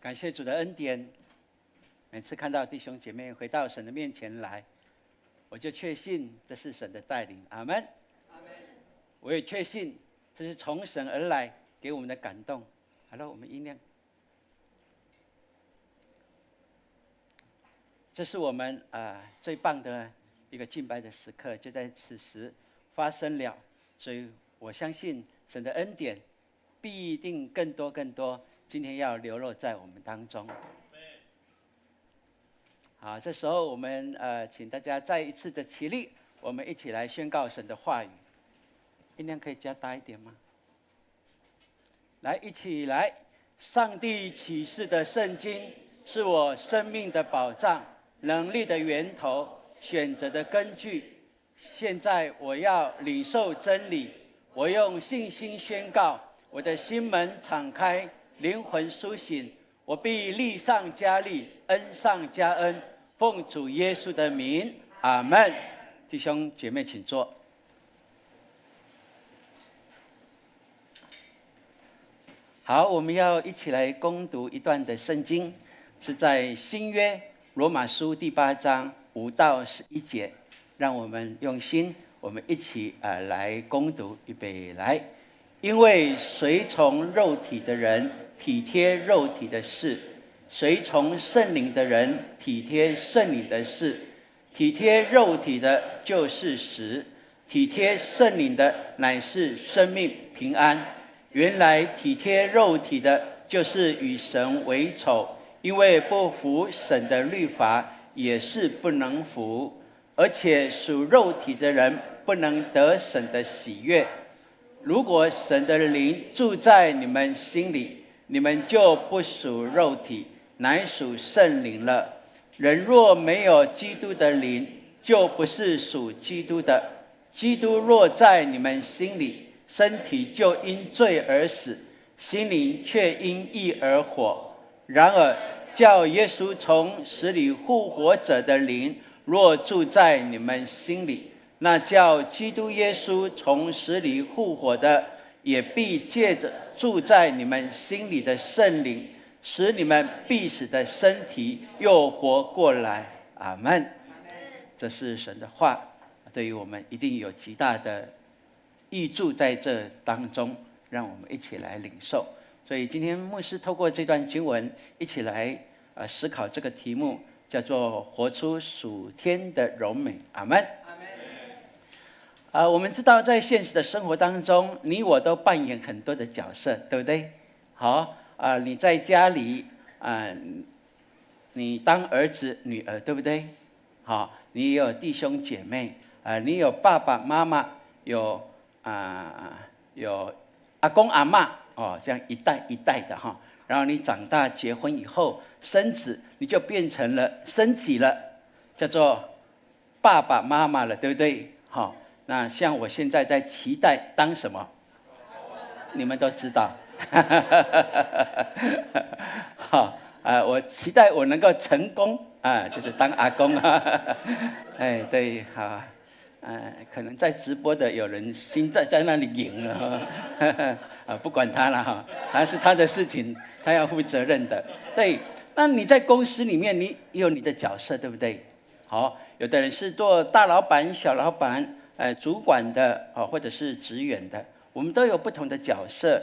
感谢主的恩典，每次看到弟兄姐妹回到神的面前来，我就确信这是神的带领。阿们。我也确信这是从神而来给我们的感动。好了，我们音量。这是我们最棒的一个敬拜的时刻，就在此时发生了。所以我相信神的恩典必定更多更多，今天要流露在我们当中。好，这时候我们请大家再一次的起立，我们一起来宣告神的话语。音量可以加大一点吗？来，一起来！上帝启示的圣经是我生命的保障，能力的源头，选择的根据。现在我要领受真理，我用信心宣告，我的心门敞开，灵魂苏醒，我必力上加力，恩上加恩。奉主耶稣的名，阿们。弟兄姐妹，请坐。好，我们要一起来攻读一段的圣经，是在新约罗马书第8章5到11节。让我们用心，我们一起来攻读。预备来。因为随从肉体的人体贴肉体的事，随从圣灵的人体贴圣灵的事。体贴肉体的就是死，体贴圣灵的乃是生命平安。原来体贴肉体的就是与神为仇，因为不服神的律法，也是不能服。而且属肉体的人不能得神的喜悦。如果神的灵住在你们心里，你们就不属肉体，乃属圣灵了。人若没有基督的灵，就不是属基督的。基督若在你们心里，身体就因罪而死，心灵却因义而活。然而叫耶稣从死里复活者的灵若住在你们心里，那叫基督耶稣从死里复活的，也必借着住在你们心里的圣灵，使你们必死的身体又活过来。阿们。这是神的话，对于我们一定有极大的益处在这当中，让我们一起来领受。所以今天牧师透过这段经文，一起来思考这个题目，叫做活出属天的柔美。阿们。我们知道在现实的生活当中，你我都扮演很多的角色，对不对？好，你在家里你当儿子女儿，对不对？好，你有弟兄姐妹，你有爸爸妈妈，有阿公阿嬷，这样一代一代的哈。然后你长大结婚以后生子，你就变成了升级了，叫做爸爸妈妈了，对不对？好，那像我现在在期待当什么，你们都知道。好，我期待我能够成功就是当阿公啊。哎，对，好。可能在直播的有人心在那里赢了不管他了哈，还是他的事情，他要负责任的。对，那你在公司里面，你有你的角色，对不对？好，有的人是做大老板、小老板、主管的或者是职员的，我们都有不同的角色。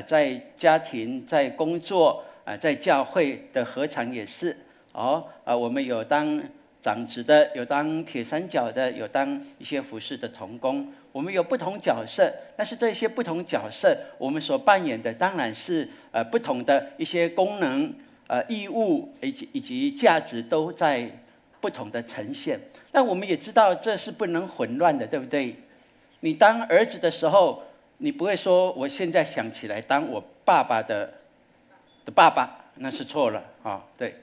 在家庭、在工作、在教会的何尝也是我们有当长职的，有当铁三角的，有当一些服侍的同工，我们有不同角色。但是这些不同角色，我们所扮演的当然是不同的一些功能、义务以及价值都在不同的呈现。但我们也知道这是不能混乱的，对不对？你当儿子的时候，你不会说我现在想起来当我爸爸的爸爸，那是错了对。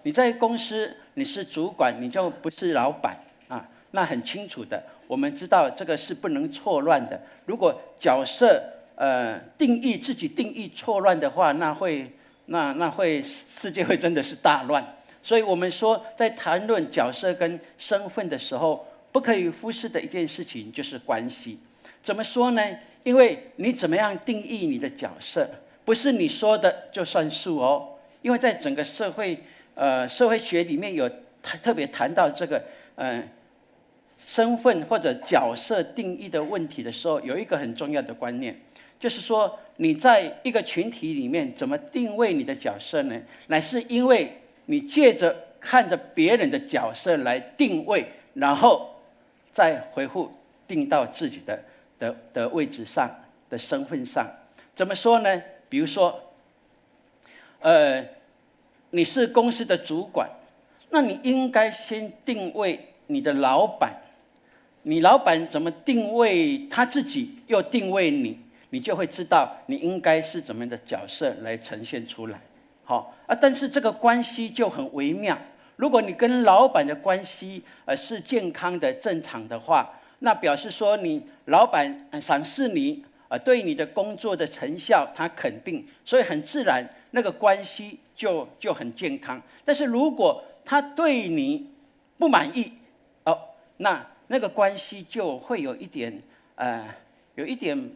你在公司你是主管，你就不是老板那很清楚的。我们知道这个是不能错乱的。如果角色自己定义错乱的话，那会世界会真的是大乱。所以我们说，在谈论角色跟身份的时候，不可以忽视的一件事情就是关系。怎么说呢？因为你怎么样定义你的角色，不是你说的就算数因为在整个社会学里面有特别谈到这个身份或者角色定义的问题的时候，有一个很重要的观念，就是说你在一个群体里面怎么定位你的角色呢？乃是因为你借着看着别人的角色来定位，然后再回复定到自己的位置上的身份上。怎么说呢？比如说，你是公司的主管，那你应该先定位你的老板。你老板怎么定位他自己，又定位你，你就会知道你应该是怎么样的角色来呈现出来。好啊，但是这个关系就很微妙。如果你跟老板的关系是健康的、正常的话，那表示说你老板赏识你，对你的工作的成效他肯定，所以很自然那个关系就很健康。但是如果他对你不满意，那个关系就会有一点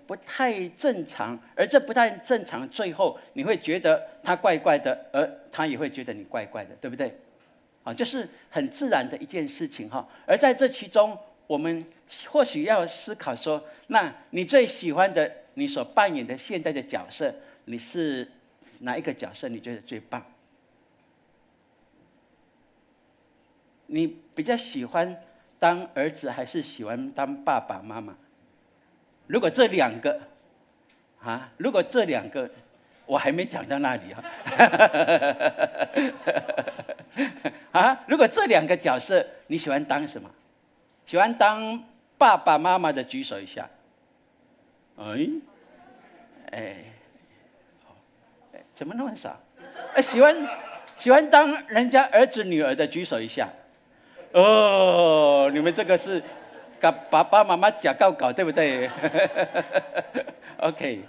不太正常，而这不太正常，最后你会觉得他怪怪的，而他也会觉得你怪怪的，对不对？就是很自然的一件事情哈。而在这其中，我们或许要思考说，那你最喜欢的，你所扮演的现在的角色，你是哪一个角色？你觉得最棒？你比较喜欢当儿子，还是喜欢当爸爸妈妈？如果这两个，我还没讲到那里如果这两个角色，你喜欢当什么？喜欢当爸爸妈妈的举手一下。怎么那么少？喜欢当人家儿子女儿的举手一下。你们这个是跟爸爸妈妈假告搞，对不对？OK，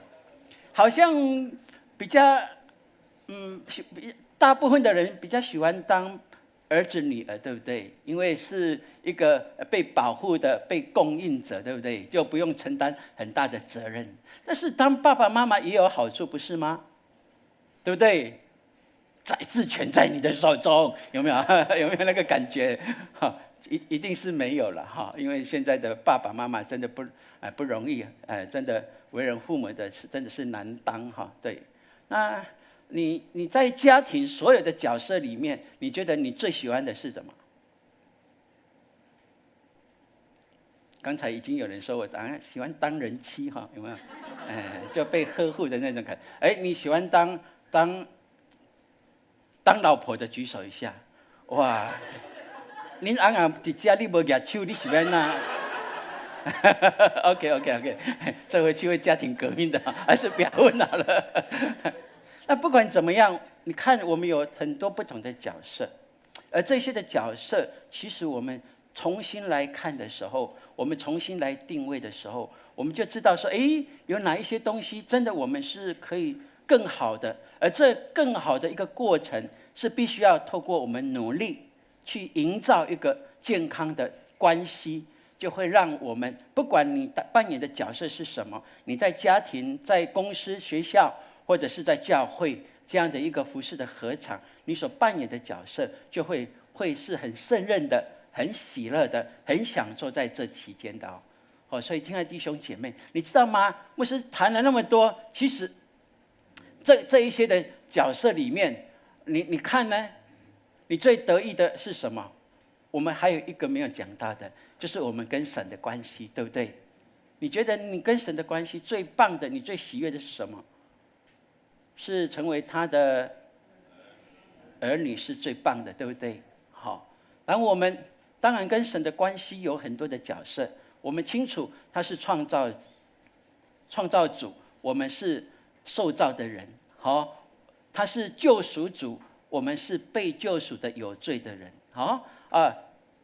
好像比较大部分的人比较喜欢当儿子女儿，对不对？因为是一个被保护的被供应者，对不对？就不用承担很大的责任。但是当爸爸妈妈也有好处，不是吗？对不对？宰制权在你的手中，有没有？有没有那个感觉？一定是没有了哈，因为现在的爸爸妈妈真的不容易，真的为人父母的真的是难当哈。对，那你在家庭所有的角色里面，你觉得你最喜欢的是什么？刚才已经有人说我喜欢当人妻哈，有没有？就被呵护的那种感觉。你喜欢当老婆的举手一下，哇！恁翁啊，伫家你无举手，你是要哪？OK， 这回去为家庭革命的，还是不要问好了。那不管怎么样，你看我们有很多不同的角色，而这些的角色，其实我们重新来看的时候，我们重新来定位的时候，我们就知道说，有哪一些东西真的我们是可以更好的，而这更好的一个过程是必须要透过我们努力去营造一个健康的关系，就会让我们不管你扮演的角色是什么，你在家庭、在公司、学校，或者是在教会这样的一个服事的合场，你所扮演的角色就会是很胜任的、很喜乐的、很享受在这期间的所以亲爱的弟兄姐妹，你知道吗？牧师谈了那么多，其实这一些的角色里面，你看呢？你最得意的是什么？我们还有一个没有讲到的，就是我们跟神的关系，对不对？你觉得你跟神的关系最棒的，你最喜悦的是什么？是成为他的儿女是最棒的，对不对？好，然后我们当然跟神的关系有很多的角色，我们清楚他是创造主，我们是受造的人，好，他是救赎主。我们是被救赎的有罪的人，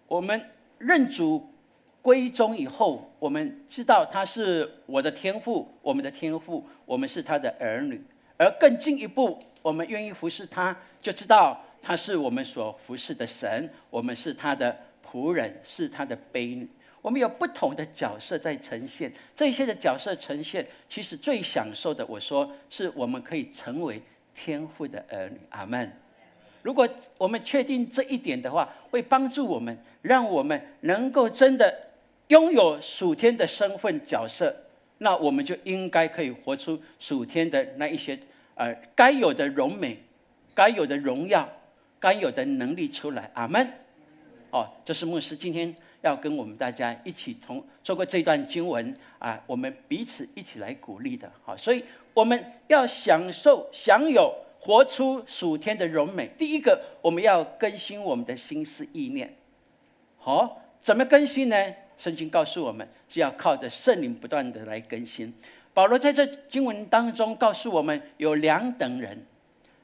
我们认主归宗以后，我们知道他是我的天父，我们的天父，我们是他的儿女，而更进一步，我们愿意服侍他，就知道他是我们所服侍的神，我们是他的仆人，是他的婢女。我们有不同的角色在呈现，这些的角色呈现，其实最享受的，我说是我们可以成为天父的儿女。阿们。如果我们确定这一点的话，会帮助我们，让我们能够真的拥有属天的身份角色，那我们就应该可以活出属天的那一些该有的荣美，该有的荣耀，该有的能力出来。阿们。这是牧师今天要跟我们大家一起透过这段经文我们彼此一起来鼓励的。所以我们要享有活出属天的荣美。第一个，我们要更新我们的心思意念。怎么更新呢？圣经告诉我们，是要靠着圣灵不断的来更新。保罗在这经文当中告诉我们，有两等人，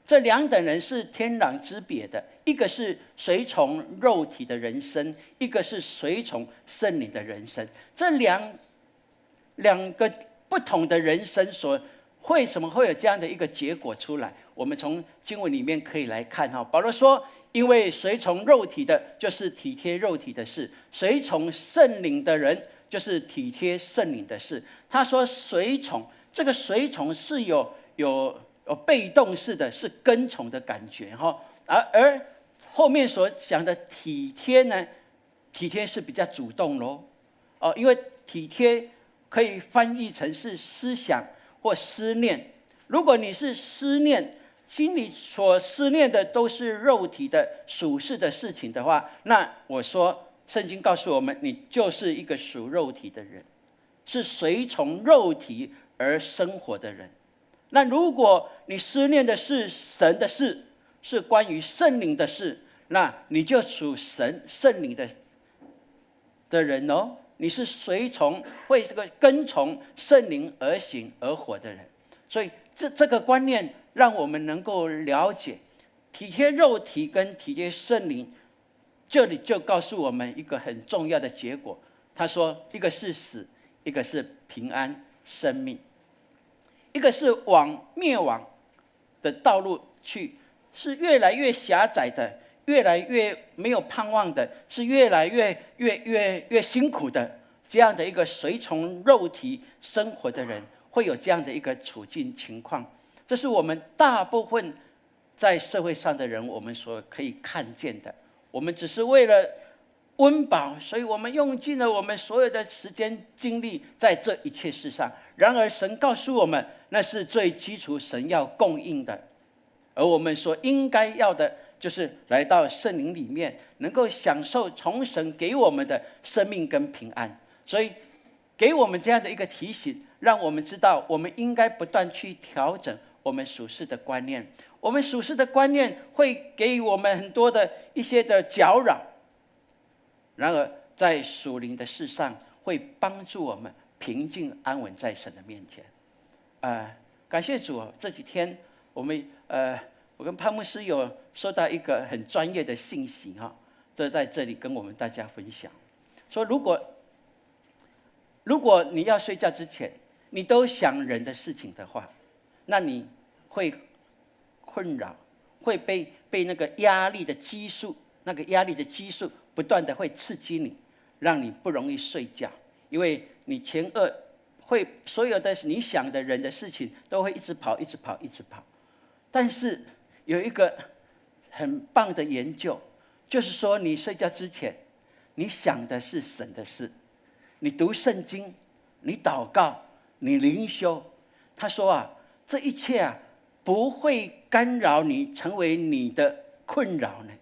这两等人是天壤之别的，一个是随从肉体的人生，一个是随从圣灵的人生。这两个不同的人生为什么会有这样的一个结果出来？我们从经文里面可以来看保罗说，因为随从肉体的就是体贴肉体的事，随从圣灵的人就是体贴圣灵的事。他说随从，这个随从是有被动式的，是跟从的感觉而后面所讲的体贴呢，体贴是比较主动咯因为体贴可以翻译成是思想或思念。如果你是思念，心里所思念的都是肉体的属世的事情的话，那我说圣经告诉我们，你就是一个属肉体的人，是随从肉体而生活的人。那如果你思念的是神的事，是关于圣灵的事，那你就属圣灵的人你是随从会跟从圣灵而行而活的人。所以这个观念让我们能够了解，体贴肉体跟体贴圣灵，这里就告诉我们一个很重要的结果。他说，一个是死，一个是平安生命。一个是往灭亡的道路去，是越来越狭窄的，越来越没有盼望的，是越来越辛苦的。这样的一个随从肉体生活的人，会有这样的一个处境情况。这是我们大部分在社会上的人，我们所可以看见的。我们只是为了温饱，所以我们用尽了我们所有的时间精力在这一切事上。然而神告诉我们，那是最基础神要供应的，而我们所应该要的就是来到圣灵里面，能够享受从神给我们的生命跟平安。所以给我们这样的一个提醒，让我们知道我们应该不断去调整我们属世的观念。我们属世的观念会给予我们很多的一些的搅扰，然而在属灵的事上会帮助我们平静安稳在神的面前。感谢主，这几天我跟潘牧师有收到一个很专业的信息这在这里跟我们大家分享，说如果你要睡觉之前你都想人的事情的话，那你会困扰，会被那个压力的激素不断的会刺激你，让你不容易睡觉。因为你前额会所有的你想的人的事情都会一直跑。但是有一个很棒的研究，就是说你睡觉之前你想的是神的事，你读圣经，你祷告，你灵修。他说这一切不会干扰你成为你的困扰呢，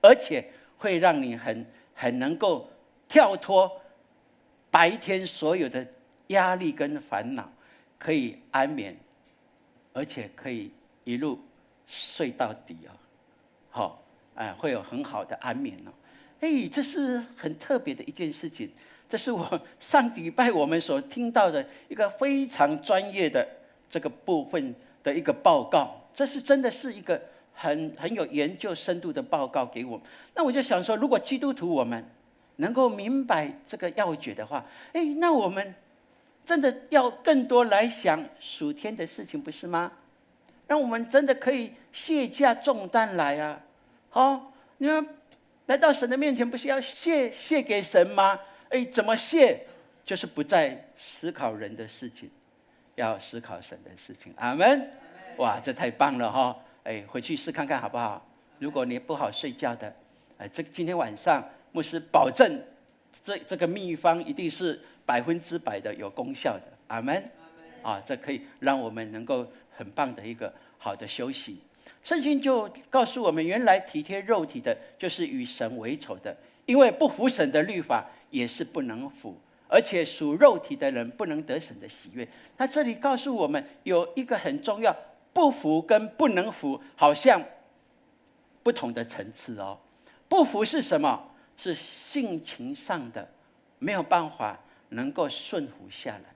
而且会让你很能够跳脱白天所有的压力跟烦恼，可以安眠，而且可以一路睡到底会有很好的安眠这是很特别的一件事情。这是我上礼拜我们所听到的一个非常专业的这个部分的一个报告，这是真的是一个很有研究深度的报告给我们。那我就想说，如果基督徒我们能够明白这个要诀的话，那我们真的要更多来想属天的事情，不是吗？让我们真的可以卸下重担来你们来到神的面前，不是要卸给神吗？怎么卸？就是不再思考人的事情，要思考神的事情。阿们。哇，这太棒了哈！哎，回去试看看好不好？如果你不好睡觉的，今天晚上牧师保证，这个秘方一定是100%的有功效的。阿门。这可以让我们能够很棒的一个好的休息。圣经就告诉我们，原来体贴肉体的，就是与神为仇的，因为不服神的律法，也是不能服。而且属肉体的人不能得神的喜悦。他这里告诉我们有一个很重要，不服跟不能服好像不同的层次哦。不服是什么？是性情上的，没有办法能够顺服下来。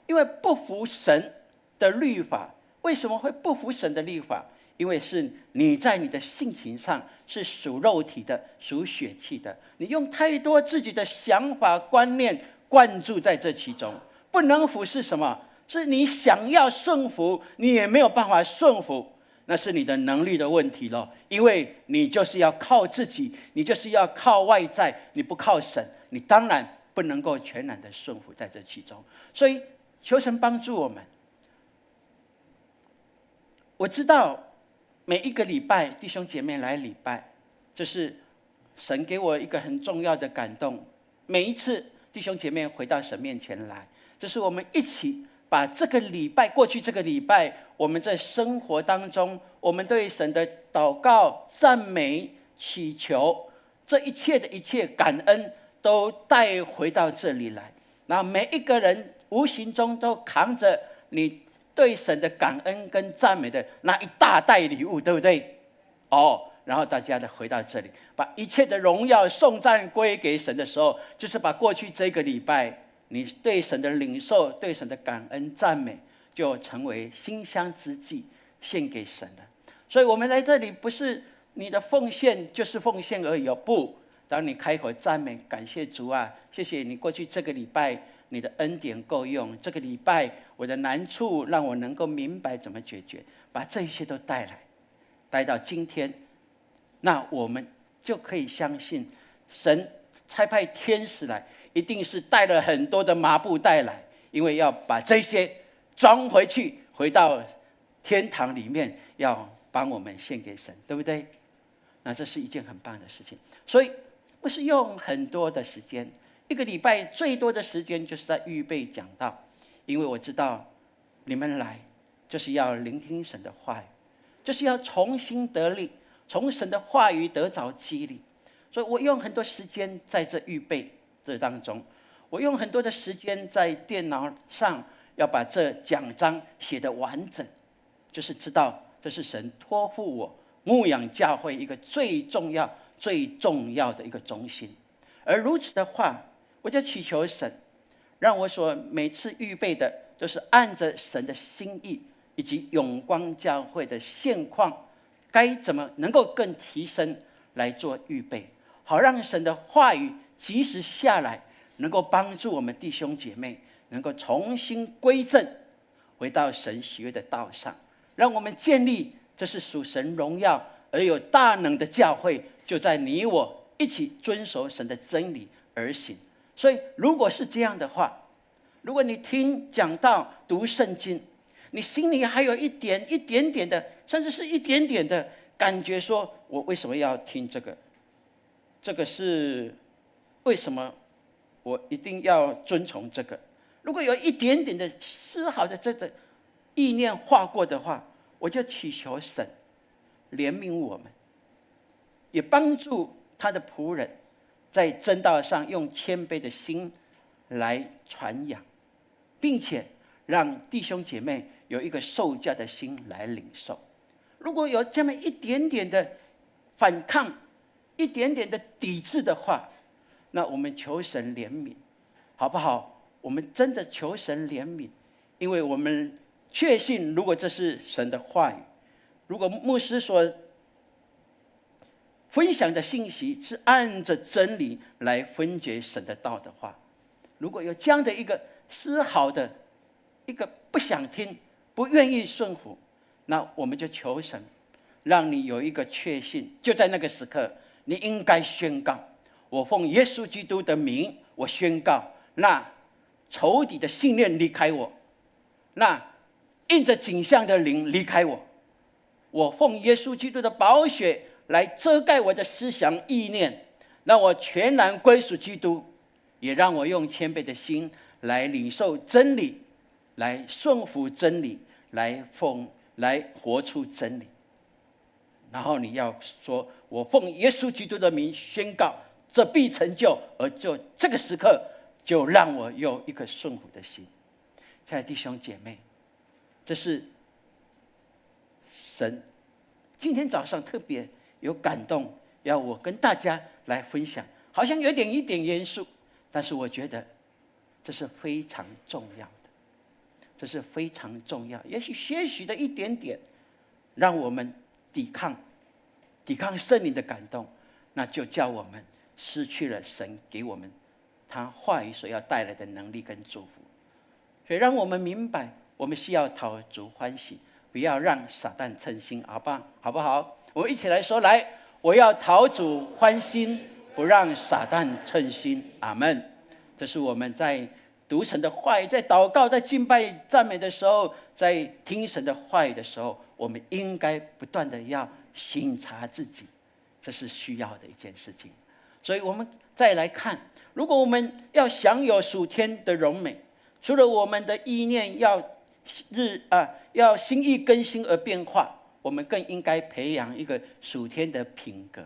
因为不服神的律法。为什么会不服神的律法？因为是你在你的性情上是属肉体的，属血气的，你用太多自己的想法观念灌注在这其中。不能服是什么？是你想要顺服，你也没有办法顺服，那是你的能力的问题了。因为你就是要靠自己，你就是要靠外在，你不靠神，你当然不能够全然的顺服在这其中。所以求神帮助我们。我知道每一个礼拜弟兄姐妹来礼拜，就是神给我一个很重要的感动。每一次弟兄姐妹回到神面前来，就是我们一起把这个礼拜，过去这个礼拜我们在生活当中，我们对神的祷告、赞美、祈求，这一切的一切感恩都带回到这里来。然后每一个人无形中都扛着你对神的感恩跟赞美的那一大袋礼物，对不对？然后大家的回到这里，把一切的荣耀颂赞归给神的时候，就是把过去这个礼拜你对神的领受、对神的感恩赞美，就成为馨香之祭献给神了。所以我们来这里不是你的奉献就是奉献而已，不，当你开口赞美感谢主啊，谢谢你过去这个礼拜你的恩典够用，这个礼拜我的难处让我能够明白怎么解决，把这一些都带到今天，那我们就可以相信神差派天使来，一定是带了很多的麻布袋来，因为要把这些装回去，回到天堂里面，要帮我们献给神，对不对？那这是一件很棒的事情。所以不是用很多的时间，一个礼拜最多的时间就是在预备讲道，因为我知道你们来就是要聆听神的话语，就是要重新得力，从神的话语得着激励。所以我用很多时间在这预备这当中，我用很多的时间在电脑上要把这讲章写得完整，就是知道这是神托付我牧养教会一个最重要的一个中心。而如此的话，我就祈求神让我所每次预备的都是按着神的心意以及永光教会的现况该怎么能够更提升来做预备，好让神的话语及时下来，能够帮助我们弟兄姐妹能够重新归正，回到神喜悦的道上，让我们建立这是属神荣耀而有大能的教会，就在你我一起遵守神的真理而行。所以如果是这样的话，如果你听讲道读圣经，你心里还有一点点的，甚至是一点点的感觉，说我为什么要听这个？这个是为什么我一定要遵从这个？如果有一点点的丝毫的这个意念划过的话，我就祈求神怜悯我们，也帮助他的仆人在真道上用谦卑的心来传扬，并且让弟兄姐妹有一个受教的心来领受。如果有这么一点点的反抗，一点点的抵制的话，那我们求神怜悯，好不好？我们真的求神怜悯，因为我们确信，如果这是神的话语，如果牧师所分享的信息是按着真理来分解神的道的话，如果有这样的一个丝毫的一个不想听、不愿意顺服，那我们就求神，让你有一个确信，就在那个时刻，你应该宣告：我奉耶稣基督的名，我宣告，那仇敌的信念离开我，那印着景象的灵离开我。我奉耶稣基督的宝血来遮盖我的思想意念，让我全然归属基督，也让我用谦卑的心来领受真理，来顺服真理，来活出真理。然后你要说，我奉耶稣基督的名宣告，这必成就。而就这个时刻，就让我有一个顺服的心。亲爱的弟兄姐妹，这是神今天早上特别有感动，要我跟大家来分享，好像有一点严肃，但是我觉得这是非常重要的，这是非常重要。也许些许的一点点，让我们抵抗圣灵的感动，那就叫我们失去了神给我们他话语所要带来的能力跟祝福。所以让我们明白，我们需要讨主欢喜，不要让撒旦称心，好不好？我们一起来说，来，我要讨主欢心，不让撒旦称心。阿们。这是我们在读神的话语，在祷告，在敬拜赞美的时候，在听神的话语的时候，我们应该不断的要省察自己，这是需要的一件事情。所以我们再来看，如果我们要享有属天的荣美，除了我们的意念要心意更新而变化，我们更应该培养一个属天的品格。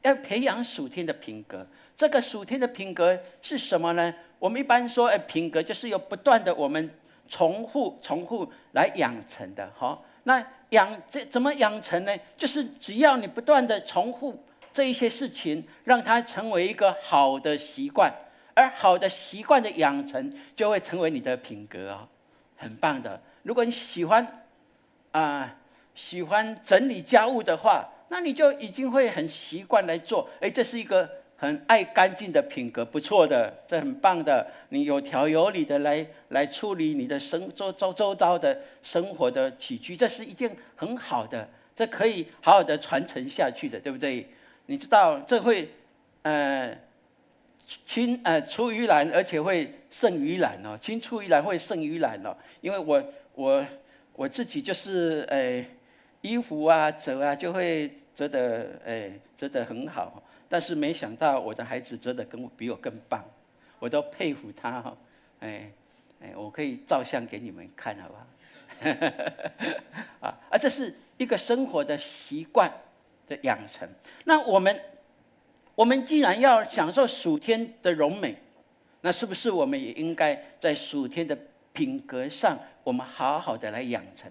要培养属天的品格，这个属天的品格是什么呢？我们一般说，品格就是有不断的我们重复来养成的。那怎么养成呢？就是只要你不断的重复这一些事情，让它成为一个好的习惯，而好的习惯的养成就会成为你的品格很棒的。如果你喜欢整理家务的话，那你就已经会很习惯来做。这是一个很爱干净的品格，不错的，这很棒的。你有条有理的来处理你的周遭的生活的起居，这是一件很好的，这可以好好的传承下去的，对不对？你知道这会出于蓝，而且会胜于蓝哦。青出于蓝会胜于蓝哦。因为我自己就是衣服折就会折得很好，但是没想到我的孩子折得比我更棒，我都佩服他我可以照相给你们看，好不好？这是一个生活的习惯的养成。那我们既然要享受属天的荣美，那是不是我们也应该在属天的品格上，我们好好的来养成？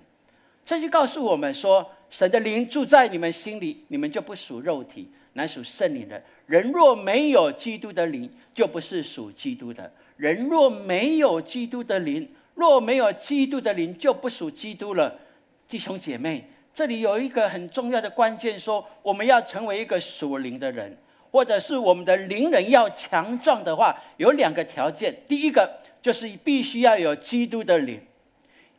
这就告诉我们说，神的灵住在你们心里，你们就不属肉体，乃属圣灵的。人若没有基督的灵，就不是属基督的。人若没有基督的灵，就不属基督了。弟兄姐妹，这里有一个很重要的关键，说我们要成为一个属灵的人，或者是我们的灵人要强壮的话，有2个条件。第一个就是必须要有基督的灵，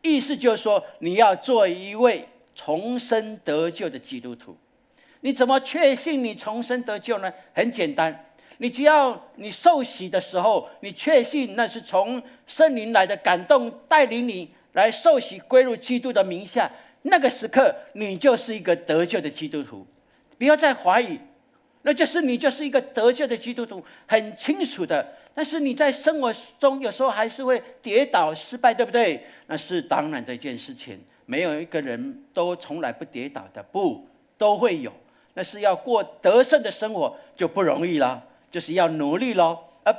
意思就是说，你要做一位重生得救的基督徒。你怎么确信你重生得救呢？很简单，只要你受洗的时候，你确信那是从圣灵来的感动带领你来受洗归入基督的名下，那个时刻你就是一个得救的基督徒。不要再怀疑，你就是一个得救的基督徒，很清楚的。但是你在生活中有时候还是会跌倒失败，对不对？那是当然的一件事情，没有一个人都从来不跌倒的，都会有。那是要过得胜的生活就不容易了，就是要努力咯。而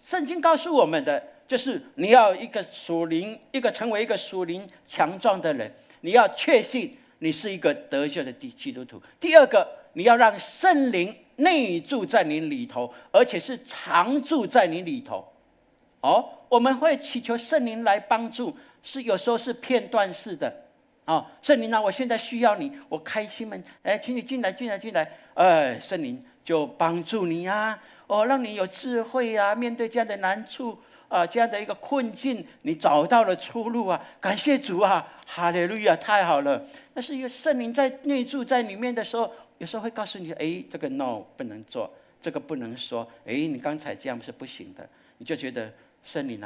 圣经告诉我们的就是你要成为一个属灵强壮的人，你要确信你是一个得救的基督徒。第二个，你要让圣灵内住在你里头，而且是常住在你里头。我们会祈求圣灵来帮助，有时候是片段式的。圣灵我现在需要你，我开心门，请你进来。圣灵就帮助你让你有智慧面对这样的难处这样的一个困境，你找到了出路感谢主哈利路亚，太好了。但是有圣灵在内住在里面的时候，有时候会告诉你，这个 no 不能做，这个不能说，你刚才这样是不行的，你就觉得圣灵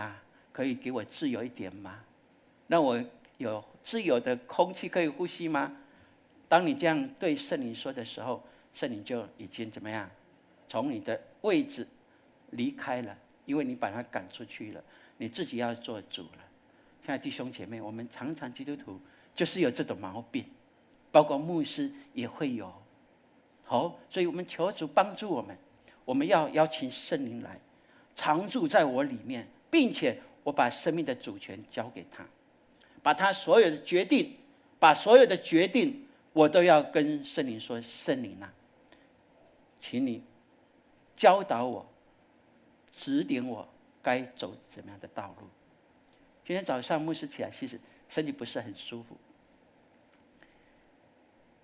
可以给我自由一点吗？让我有自由的空气可以呼吸吗？当你这样对圣灵说的时候，圣灵就已经怎么样？从你的位置离开了，因为你把他赶出去了，你自己要做主了。现在弟兄姐妹，我们常常基督徒就是有这种毛病，包括牧师也会有。好，所以我们求主帮助我们，我们要邀请圣灵来常住在我里面，并且我把生命的主权交给他，把他所有的决定，我都要跟圣灵说：圣灵啊，请你教导我，指点我该走怎么样的道路。今天早上牧师起来，其实身体不是很舒服，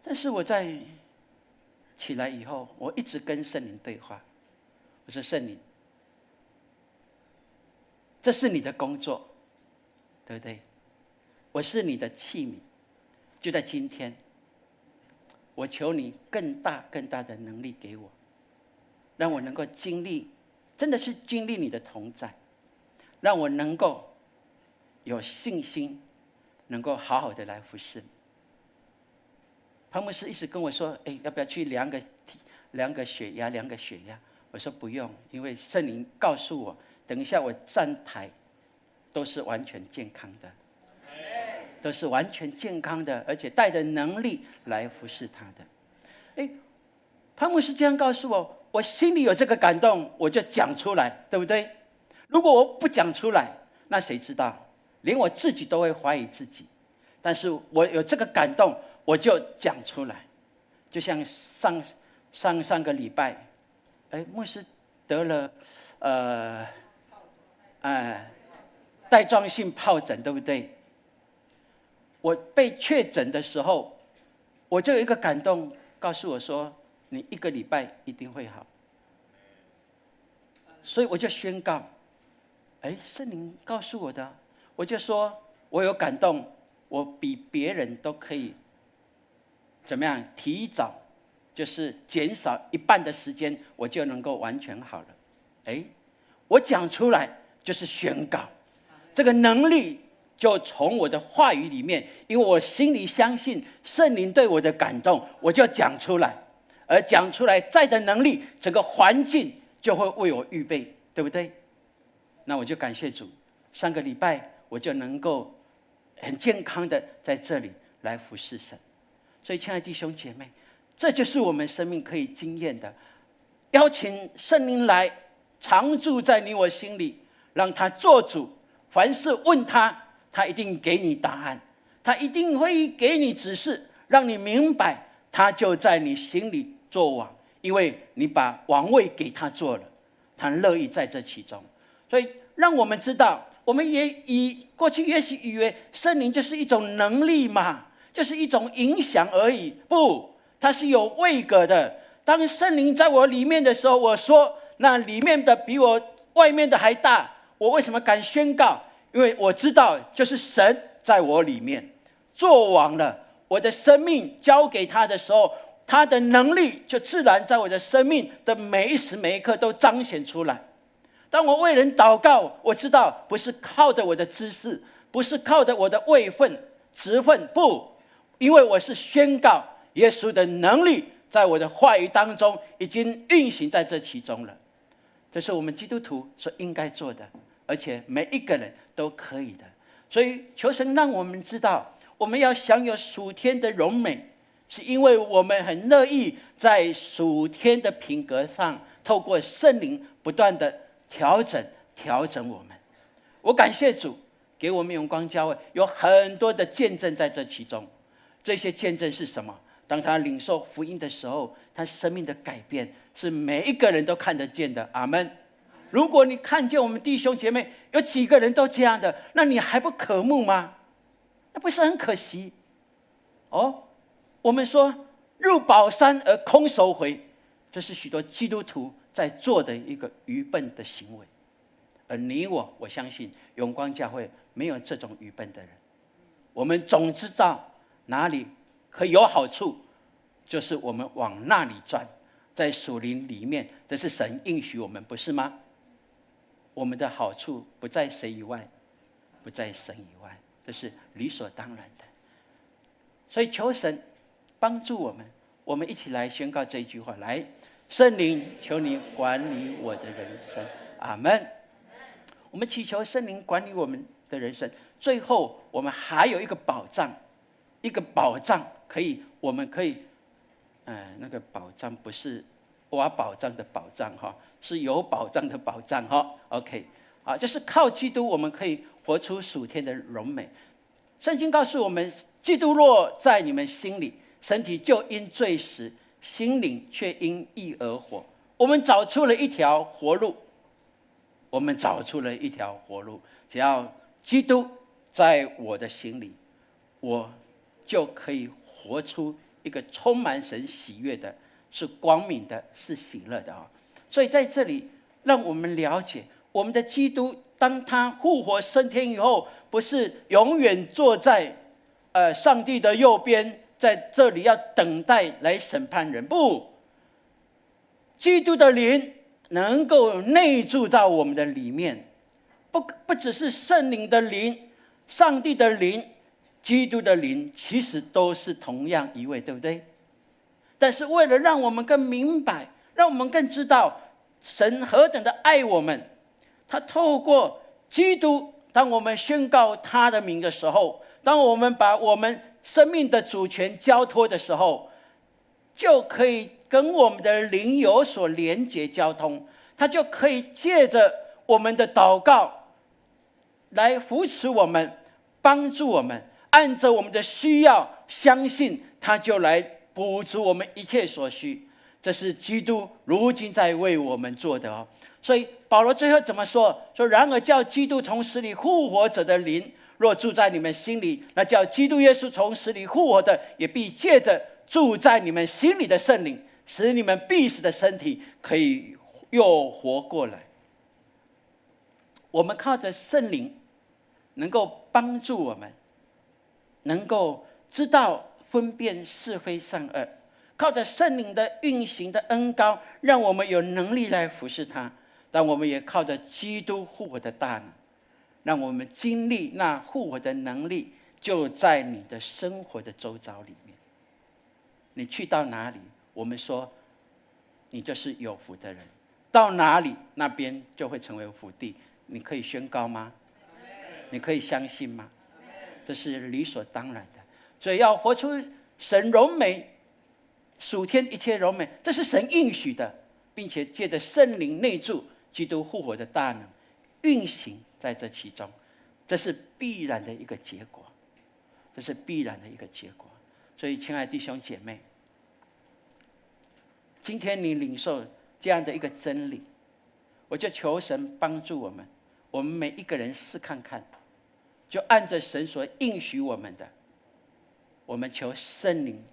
但是我在起来以后，我一直跟圣灵对话。我说：圣灵，这是你的工作，对不对？我是你的器皿，就在今天，我求你更大的能力给我，让我能够经历，真的是经历你的同在，让我能够有信心，能够好好的来服侍你。潘牧师一直跟我说：要不要去量个血压？我说不用，因为圣灵告诉我，等一下我站台都是完全健康的，都是完全健康的，而且带着能力来服侍他的。潘牧师这样告诉我，我心里有这个感动，我就讲出来，对不对？如果我不讲出来，那谁知道？连我自己都会怀疑自己。但是我有这个感动，我就讲出来。就像上个礼拜，牧师得了带状性疱疹，对不对？我被确诊的时候，我就有一个感动，告诉我说：你1个礼拜一定会好。所以我就宣告，圣灵告诉我的，我就说我有感动，我比别人都可以怎么样提早，就是减少1半的时间，我就能够完全好了。我讲出来就是宣告，这个能力就从我的话语里面，因为我心里相信圣灵对我的感动，我就讲出来，而讲出来再的能力，整个环境就会为我预备，对不对？那我就感谢主，上个礼拜我就能够很健康的在这里来服侍神。所以亲爱的弟兄姐妹，这就是我们生命可以经验的，邀请圣灵来常住在你我心里，让他做主，凡事问他，他一定给你答案，他一定会给你指示，让你明白他就在你心里做王，因为你把王位给他做了，他乐意在这其中。所以让我们知道，我们也过去也许以为圣灵就是一种能力嘛，就是一种影响而已，不，它是有位格的。当圣灵在我里面的时候，我说那里面的比我外面的还大，我为什么敢宣告？因为我知道就是神在我里面做王了，我的生命交给他的时候，他的能力就自然在我的生命的每一时每一刻都彰显出来。当我为人祷告，我知道不是靠着我的知识，不是靠着我的位分职分，不，因为我是宣告耶稣的能力在我的话语当中已经运行在这其中了。这是我们基督徒所应该做的，而且每一个人都可以的。所以求神让我们知道，我们要享有属天的荣美，是因为我们很乐意在属天的品格上，透过圣灵不断的调整我们。我感谢主给我们永光教会有很多的见证在这其中。这些见证是什么？当他领受福音的时候，他生命的改变是每一个人都看得见的。阿们。如果你看见我们弟兄姐妹有几个人都这样的，那你还不渴慕吗？那不是很可惜我们说入宝山而空手回，这是许多基督徒在做的一个愚笨的行为。而你我相信永光教会没有这种愚笨的人，我们总知道哪里可以有好处，就是我们往那里转，在属灵里面，这是神应许我们，不是吗？我们的好处不在谁以外，不在神以外。这是理所当然的。所以求神帮助我们，我们一起来宣告这一句话：来，圣灵，求你管理我的人生。阿们。我们祈求圣灵管理我们的人生。最后，我们还有一个保障，我们可以，那个保障不是挖宝藏的保障哈，是有保障的保障哈。OK， 啊，就是靠基督，我们可以活出属天的荣美。圣经告诉我们，基督若在你们心里，身体就因罪死，心灵却因义而活。我们找出了一条活路，只要基督在我的心里，我就可以活出一个充满神喜悦的，是光明的，是喜乐的啊。所以在这里，让我们了解，我们的基督，当他复活升天以后，不是永远坐在上帝的右边，在这里要等待来审判人。不，基督的灵能够内住到我们的里面，不只是圣灵的灵，上帝的灵，基督的灵，其实都是同样一位，对不对？但是为了让我们更明白，让我们更知道神何等的爱我们，他透过基督，当我们宣告他的名的时候，当我们把我们生命的主权交托的时候，就可以跟我们的灵有所连结交通，他就可以借着我们的祷告来扶持我们，帮助我们，按着我们的需要，相信他就来补足我们一切所需。这是基督如今在为我们做的哦。所以保罗最后怎么说？说然而叫基督从死里复活者的灵，若住在你们心里，那叫基督耶稣从死里复活的，也必借着住在你们心里的圣灵，使你们必死的身体可以又活过来。我们靠着圣灵，能够帮助我们，能够知道分辨是非善恶。靠着圣灵的运行的恩膏，让我们有能力来服侍他。但我们也靠着基督复活的大能，让我们经历那复活的能力，就在你的生活的周遭里面。你去到哪里，我们说你就是有福的人，到哪里那边就会成为福地。你可以宣告吗？你可以相信吗？这是理所当然的。所以要活出神荣美属天一切荣美，这是神应许的，并且借着圣灵内住，基督复活的大能运行在这其中，这是必然的一个结果，所以亲爱的弟兄姐妹，今天你领受这样的一个真理，我就求神帮助我们，我们每一个人试看看，就按着神所应许我们的，我们求圣灵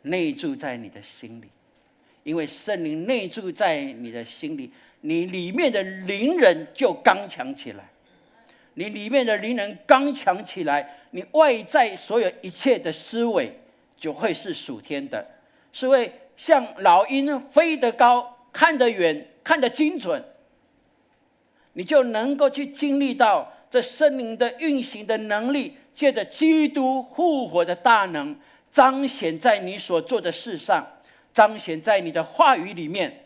内住在你的心里。因为圣灵内住在你的心里，你里面的灵人就刚强起来。你里面的灵人刚强起来，你外在所有一切的思维就会是属天的，是会像老鹰飞得高，看得远，看得精准。你就能够去经历到这圣灵的运行的能力，借着基督复活的大能，彰显在你所做的事上，彰显在你的话语里面。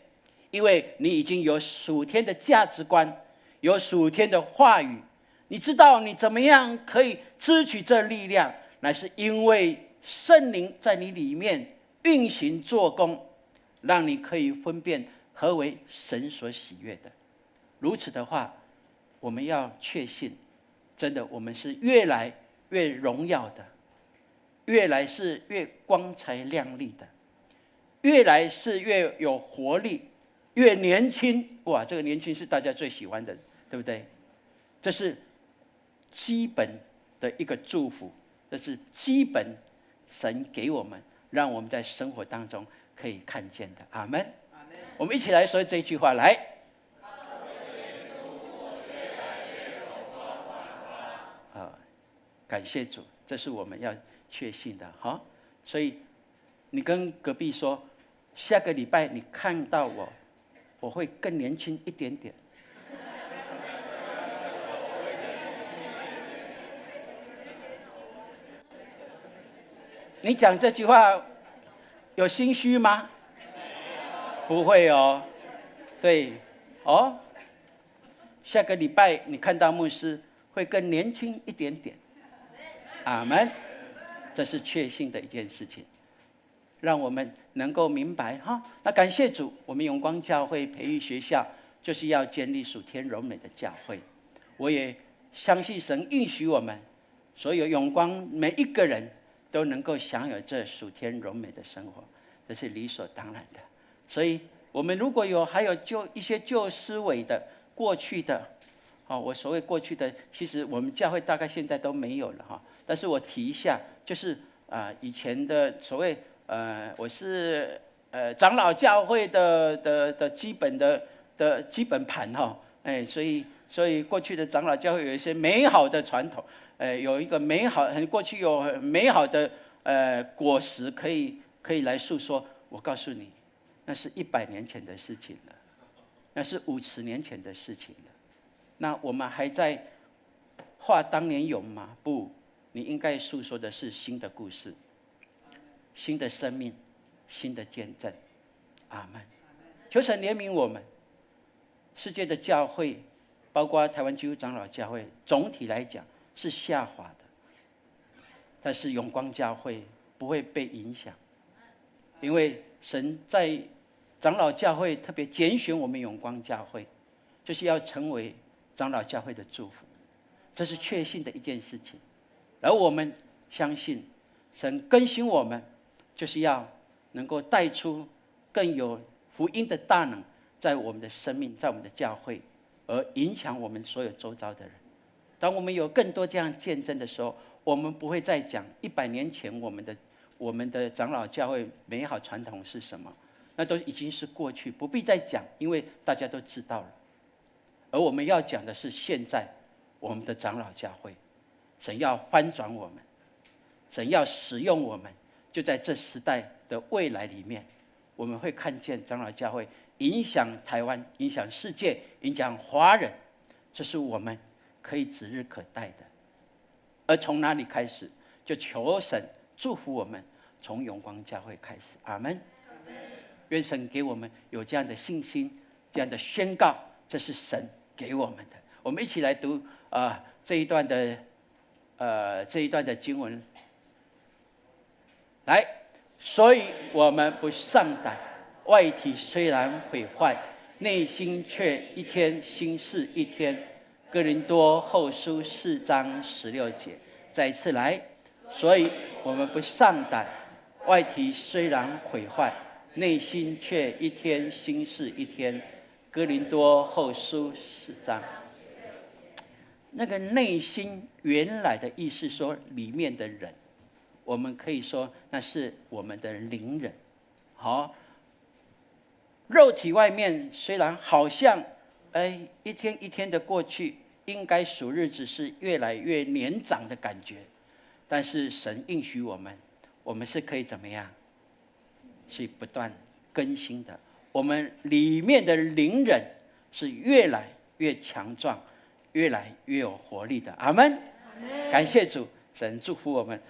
因为你已经有属天的价值观，有属天的话语，你知道你怎么样可以支取这力量，乃是因为圣灵在你里面运行做工，让你可以分辨何为神所喜悦的。如此的话，我们要确信，真的我们是越来越荣耀的，越来是越光彩亮丽的，越来是越有活力，越年轻。哇，这个年轻是大家最喜欢的，对不对？这是基本的一个祝福，这是基本神给我们，让我们在生活当中可以看见的。阿们。我们一起来说这句话，来。感谢主，这是我们要确信的。好，所以你跟隔壁说，下个礼拜你看到我，我会更年轻一点点。你讲这句话有心虚吗？不会哦。对，哦，下个礼拜你看到牧师会更年轻一点点。阿们，这是确信的一件事情，让我们能够明白哈。那感谢主，我们永光教会培育学校就是要建立属天柔美的教会。我也相信神应许我们所有永光每一个人都能够享有这属天柔美的生活，这是理所当然的。所以我们如果还有一些旧思维的过去的，我所谓过去的，其实我们教会大概现在都没有了哈。但是我提一下，就是以前的所谓我是长老教会的基本盘哈，所以过去的长老教会有一些美好的传统，有一个过去有美好的果实可以来诉说。我告诉你，那是100年前的事情了，那是50年前的事情了。那我们还在话当年勇吗？不，你应该诉说的是新的故事，新的生命，新的见证。阿们。求神怜悯我们。世界的教会，包括台湾基督长老教会，总体来讲是下滑的，但是永光教会不会被影响，因为神在长老教会特别拣选我们永光教会，就是要成为长老教会的祝福，这是确信的一件事情。而我们相信神更新我们，就是要能够带出更有福音的大能在我们的生命，在我们的教会，而影响我们所有周遭的人。当我们有更多这样见证的时候，我们不会再讲100年前我们的长老教会美好传统是什么，那都已经是过去，不必再讲，因为大家都知道了。而我们要讲的是现在我们的长老教会，神要翻转我们，神要使用我们，就在这时代的未来里面，我们会看见长老教会影响台湾，影响世界，影响华人，这是我们可以指日可待的。而从哪里开始？就求神祝福我们，从永光教会开始。阿们。愿神给我们有这样的信心，这样的宣告，这是神给我们的。我们一起来读这一段的经文。来，所以我们不丧胆，外体虽然毁坏，内心却一天新似一天。哥林多后书4章16节。再一次来，所以我们不丧胆，外体虽然毁坏，内心却一天新似一天。哥林多后书4章。那个内心原来的意思说里面的人，我们可以说那是我们的灵人。好，肉体外面虽然好像一天一天的过去，应该数日子是越来越年长的感觉，但是神应许我们是可以怎么样？是不断更新的。我们里面的灵人是越来越强壮，越来越有活力的。阿们。感谢主，神祝福我们。